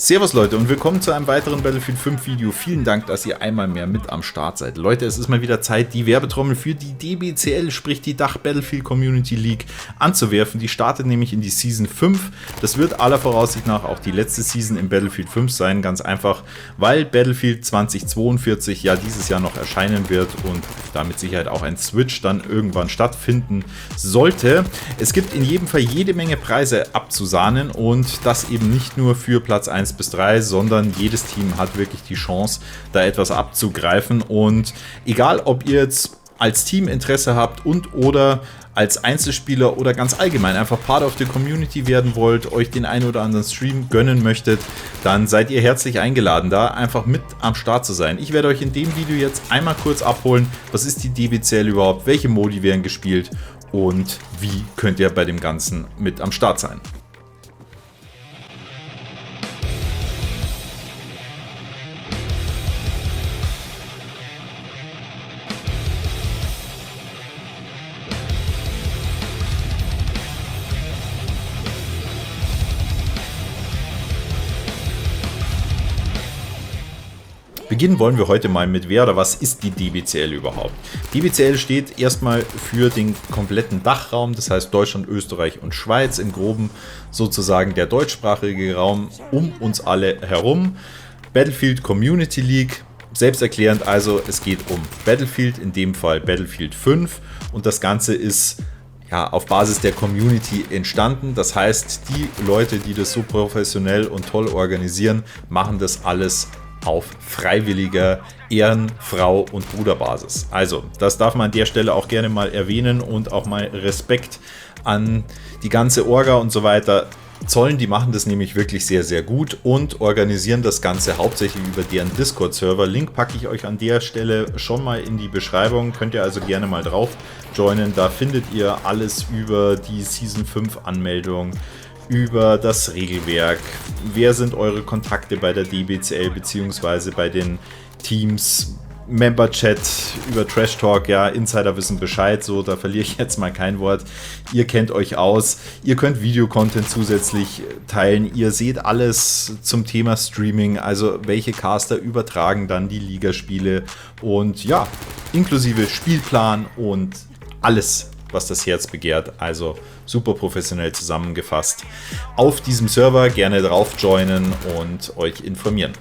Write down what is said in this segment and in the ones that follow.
Servus Leute und willkommen zu einem weiteren Battlefield 5 Video. Vielen Dank, dass ihr einmal mehr mit am Start seid. Leute, es ist mal wieder Zeit, die Werbetrommel für die DBCL, sprich die Dach Battlefield Community League, anzuwerfen. Die startet nämlich in die Season 5. Das wird aller Voraussicht nach auch die letzte Season im Battlefield 5 sein. Ganz einfach, weil Battlefield 2042 ja dieses Jahr noch erscheinen wird und damit Sicherheit auch ein Switch dann irgendwann stattfinden sollte. Es gibt in jedem Fall jede Menge Preise abzusahnen und das eben nicht nur für Platz 1 bis 3, sondern jedes Team hat wirklich die Chance, da etwas abzugreifen. Und egal, ob ihr jetzt als Team Interesse habt und oder als Einzelspieler oder ganz allgemein einfach Part of the Community werden wollt, euch den einen oder anderen Stream gönnen möchtet, dann seid ihr herzlich eingeladen, da einfach mit am Start zu sein. Ich werde euch in dem Video jetzt einmal kurz abholen, was ist die DBCL überhaupt, welche Modi werden gespielt und wie könnt ihr bei dem Ganzen mit am Start sein. Beginnen wollen wir heute mal mit wer oder was ist die DBCL überhaupt? DBCL steht erstmal für den kompletten Dachraum, das heißt Deutschland, Österreich und Schweiz, im Groben sozusagen der deutschsprachige Raum um uns alle herum. Battlefield Community League, selbsterklärend also, es geht um Battlefield, in dem Fall Battlefield 5 und das Ganze ist ja, auf Basis der Community entstanden. Das heißt, die Leute, die das so professionell und toll organisieren, machen das alles auf freiwilliger Ehren-, Frau- und Bruderbasis. Also, das darf man an der Stelle auch gerne mal erwähnen und auch mal Respekt an die ganze Orga und so weiter zollen. Die machen das nämlich wirklich sehr, sehr gut und organisieren das Ganze hauptsächlich über deren Discord-Server. Link packe ich euch an der Stelle schon mal in die Beschreibung. Könnt ihr also gerne mal drauf joinen. Da findet ihr alles über die Season 5 Anmeldung, über das Regelwerk, wer sind eure Kontakte bei der DBCL bzw. bei den Teams, Member-Chat, über Trash Talk, ja, Insider wissen Bescheid, so, da verliere ich jetzt mal kein Wort. Ihr kennt euch aus, ihr könnt Videocontent zusätzlich teilen, ihr seht alles zum Thema Streaming, also welche Caster übertragen dann die Ligaspiele und ja, inklusive Spielplan und alles, was das Herz begehrt, also super professionell zusammengefasst. Auf diesem Server gerne drauf joinen und euch informieren.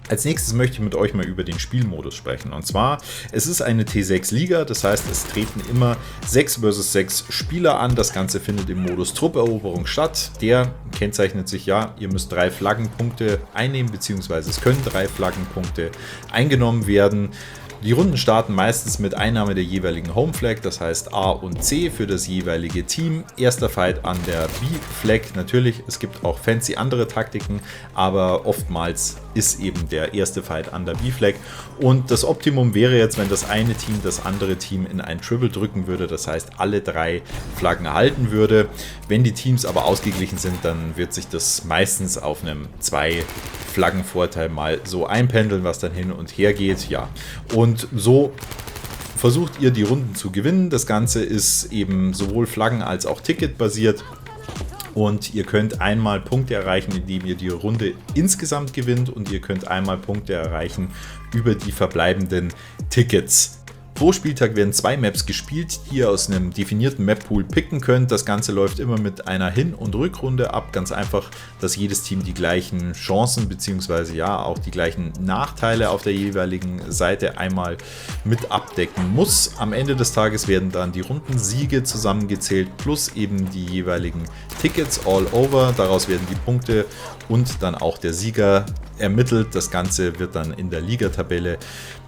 Als nächstes möchte ich mit euch mal über den Spielmodus sprechen. Und zwar, es ist eine T6 Liga, das heißt, es treten immer 6 vs 6 Spieler an. Das Ganze findet im Modus Trupperoberung statt. Der kennzeichnet sich ja, ihr müsst 3 Flaggenpunkte einnehmen, beziehungsweise es können 3 Flaggenpunkte eingenommen werden. Die Runden starten meistens mit Einnahme der jeweiligen Home Flag, das heißt A und C für das jeweilige Team. Erster Fight an der B-Flag. Natürlich, es gibt auch fancy andere Taktiken, aber oftmals ist eben der erste Fight an der B-Flag. Und das Optimum wäre jetzt, wenn das eine Team das andere Team in ein Triple drücken würde, das heißt alle 3 Flaggen erhalten würde. Wenn die Teams aber ausgeglichen sind, dann wird sich das meistens auf einem 2 Flaggenvorteil mal so einpendeln, was dann hin und her geht, ja. Und so versucht ihr die Runden zu gewinnen. Das Ganze ist eben sowohl Flaggen- als auch Ticket basiert. Und ihr könnt einmal Punkte erreichen, indem ihr die Runde insgesamt gewinnt und ihr könnt einmal Punkte erreichen über die verbleibenden Tickets. Pro Spieltag werden 2 Maps gespielt, die ihr aus einem definierten Map-Pool picken könnt. Das Ganze läuft immer mit einer Hin- und Rückrunde ab. Ganz einfach, dass jedes Team die gleichen Chancen bzw. ja auch die gleichen Nachteile auf der jeweiligen Seite einmal mit abdecken muss. Am Ende des Tages werden dann die Rundensiege zusammengezählt plus eben die jeweiligen Tickets all over. Daraus werden die Punkte und dann auch der Sieger ermittelt. Das Ganze wird dann in der Ligatabelle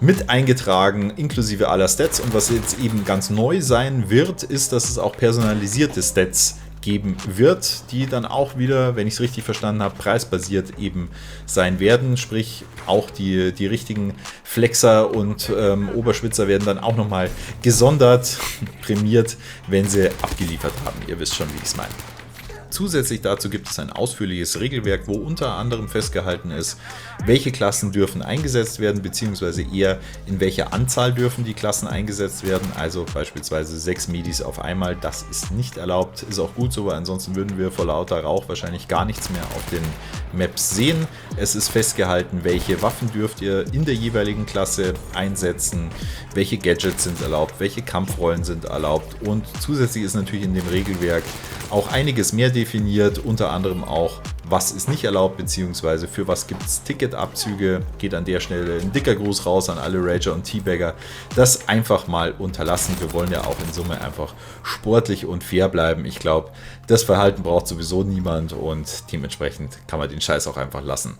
mit eingetragen, inklusive aller Stats. Und was jetzt eben ganz neu sein wird, ist, dass es auch personalisierte Stats geben wird, die dann auch wieder, wenn ich es richtig verstanden habe, preisbasiert eben sein werden. Sprich, auch die richtigen Flexer und Oberschwitzer werden dann auch nochmal gesondert prämiert, wenn sie abgeliefert haben. Ihr wisst schon, wie ich es meine. Zusätzlich dazu gibt es ein ausführliches Regelwerk, wo unter anderem festgehalten ist, welche Klassen dürfen eingesetzt werden, beziehungsweise eher in welcher Anzahl dürfen die Klassen eingesetzt werden. Also beispielsweise 6 Medis auf einmal, das ist nicht erlaubt, ist auch gut so, weil ansonsten würden wir vor lauter Rauch wahrscheinlich gar nichts mehr auf den Maps sehen. Es ist festgehalten, welche Waffen dürft ihr in der jeweiligen Klasse einsetzen, welche Gadgets sind erlaubt, welche Kampfrollen sind erlaubt und zusätzlich ist natürlich in dem Regelwerk auch einiges mehr definiert, unter anderem auch, was ist nicht erlaubt, beziehungsweise für was gibt es Ticketabzüge. Geht an der Stelle ein dicker Gruß raus an alle Rager und Teabagger. Das einfach mal unterlassen. Wir wollen ja auch in Summe einfach sportlich und fair bleiben. Ich glaube, das Verhalten braucht sowieso niemand und dementsprechend kann man den Scheiß auch einfach lassen.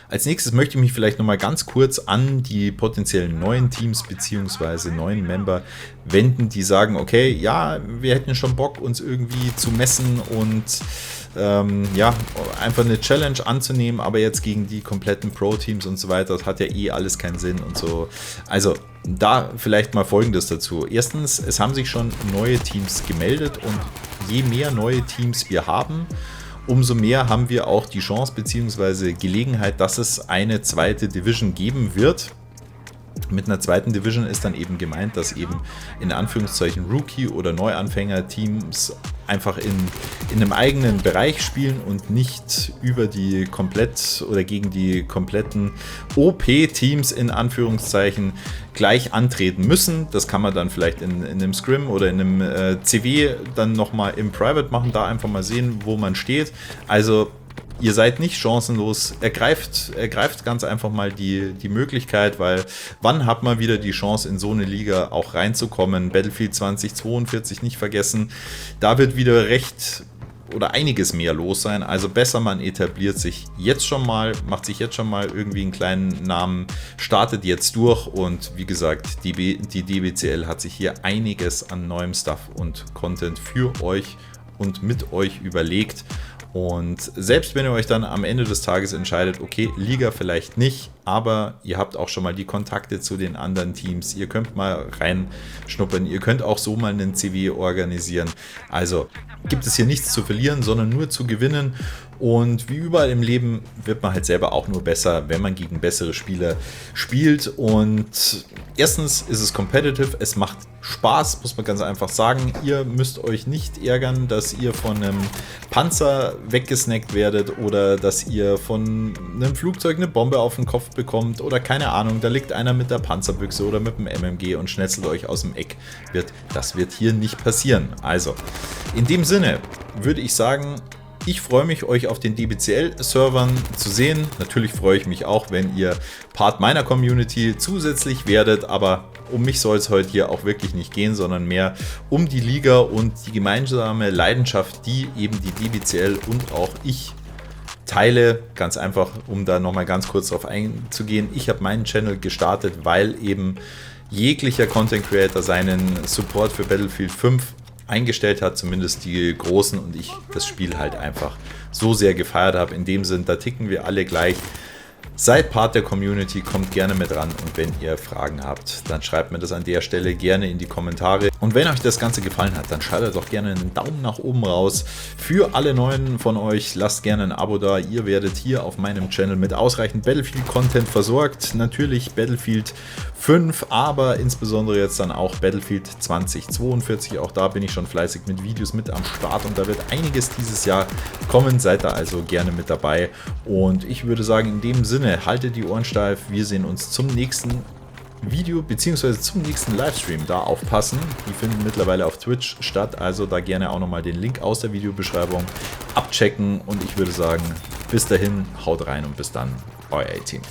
Als nächstes möchte ich mich vielleicht nochmal ganz kurz an die potenziellen neuen Teams bzw. neuen Member wenden, die sagen, okay, ja, wir hätten schon Bock, uns irgendwie zu messen und ja, einfach eine Challenge anzunehmen, aber jetzt gegen die kompletten Pro-Teams und so weiter, das hat ja eh alles keinen Sinn und so. Also da vielleicht mal Folgendes dazu. Erstens, es haben sich schon neue Teams gemeldet und je mehr neue Teams wir haben, umso mehr haben wir auch die Chance bzw. Gelegenheit, dass es eine zweite Division geben wird. Mit einer zweiten Division ist dann eben gemeint, dass eben in Anführungszeichen Rookie- oder Neuanfänger-Teams einfach in einem eigenen Bereich spielen und nicht über die komplett oder gegen die kompletten OP-Teams in Anführungszeichen gleich antreten müssen. Das kann man dann vielleicht in einem Scrim oder in einem CW dann nochmal im Private machen, da einfach mal sehen, wo man steht. Also ihr seid nicht chancenlos, ergreift ganz einfach mal die Möglichkeit, weil wann hat man wieder die Chance in so eine Liga auch reinzukommen? Battlefield 2042 nicht vergessen, da wird wieder recht oder einiges mehr los sein, also besser man etabliert sich jetzt schon mal, macht sich jetzt schon mal irgendwie einen kleinen Namen, startet jetzt durch und wie gesagt, die DBCL hat sich hier einiges an neuem Stuff und Content für euch und mit euch überlegt. Und selbst wenn ihr euch dann am Ende des Tages entscheidet, okay, Liga vielleicht nicht, aber ihr habt auch schon mal die Kontakte zu den anderen Teams, ihr könnt mal reinschnuppern, ihr könnt auch so mal einen CW organisieren. Also gibt es hier nichts zu verlieren, sondern nur zu gewinnen. Und wie überall im Leben wird man halt selber auch nur besser, wenn man gegen bessere Spieler spielt. Und erstens ist es competitive, es macht Spaß, muss man ganz einfach sagen. Ihr müsst euch nicht ärgern, dass ihr von einem Panzer weggesnackt werdet oder dass ihr von einem Flugzeug eine Bombe auf den Kopf bekommt oder keine Ahnung, da liegt einer mit der Panzerbüchse oder mit dem MMG und schnetzelt euch aus dem Eck. Das wird hier nicht passieren. Also, in dem Sinne würde ich sagen, ich freue mich, euch auf den DBCL-Servern zu sehen. Natürlich freue ich mich auch, wenn ihr Part meiner Community zusätzlich werdet, aber um mich soll es heute hier auch wirklich nicht gehen, sondern mehr um die Liga und die gemeinsame Leidenschaft, die eben die DBCL und auch ich teile. Ganz einfach, um da nochmal ganz kurz drauf einzugehen. Ich habe meinen Channel gestartet, weil eben jeglicher Content Creator seinen Support für Battlefield 5 eingestellt hat, zumindest die Großen, und ich das Spiel halt einfach so sehr gefeiert habe. In dem Sinn, da ticken wir alle gleich. Seid Part der Community, kommt gerne mit ran und wenn ihr Fragen habt, dann schreibt mir das an der Stelle gerne in die Kommentare. Und wenn euch das Ganze gefallen hat, dann schaltet doch gerne einen Daumen nach oben raus. Für alle Neuen von euch, lasst gerne ein Abo da. Ihr werdet hier auf meinem Channel mit ausreichend Battlefield-Content versorgt. Natürlich Battlefield 5, aber insbesondere jetzt dann auch Battlefield 2042. Auch da bin ich schon fleißig mit Videos mit am Start und da wird einiges dieses Jahr kommen. Seid da also gerne mit dabei. Und ich würde sagen, in dem Sinne, haltet die Ohren steif. Wir sehen uns zum nächsten Video bzw. zum nächsten Livestream. Da aufpassen. Die finden mittlerweile auf Twitch statt. Also da gerne auch nochmal den Link aus der Videobeschreibung abchecken. Und ich würde sagen, bis dahin, haut rein und bis dann, euer A-Team.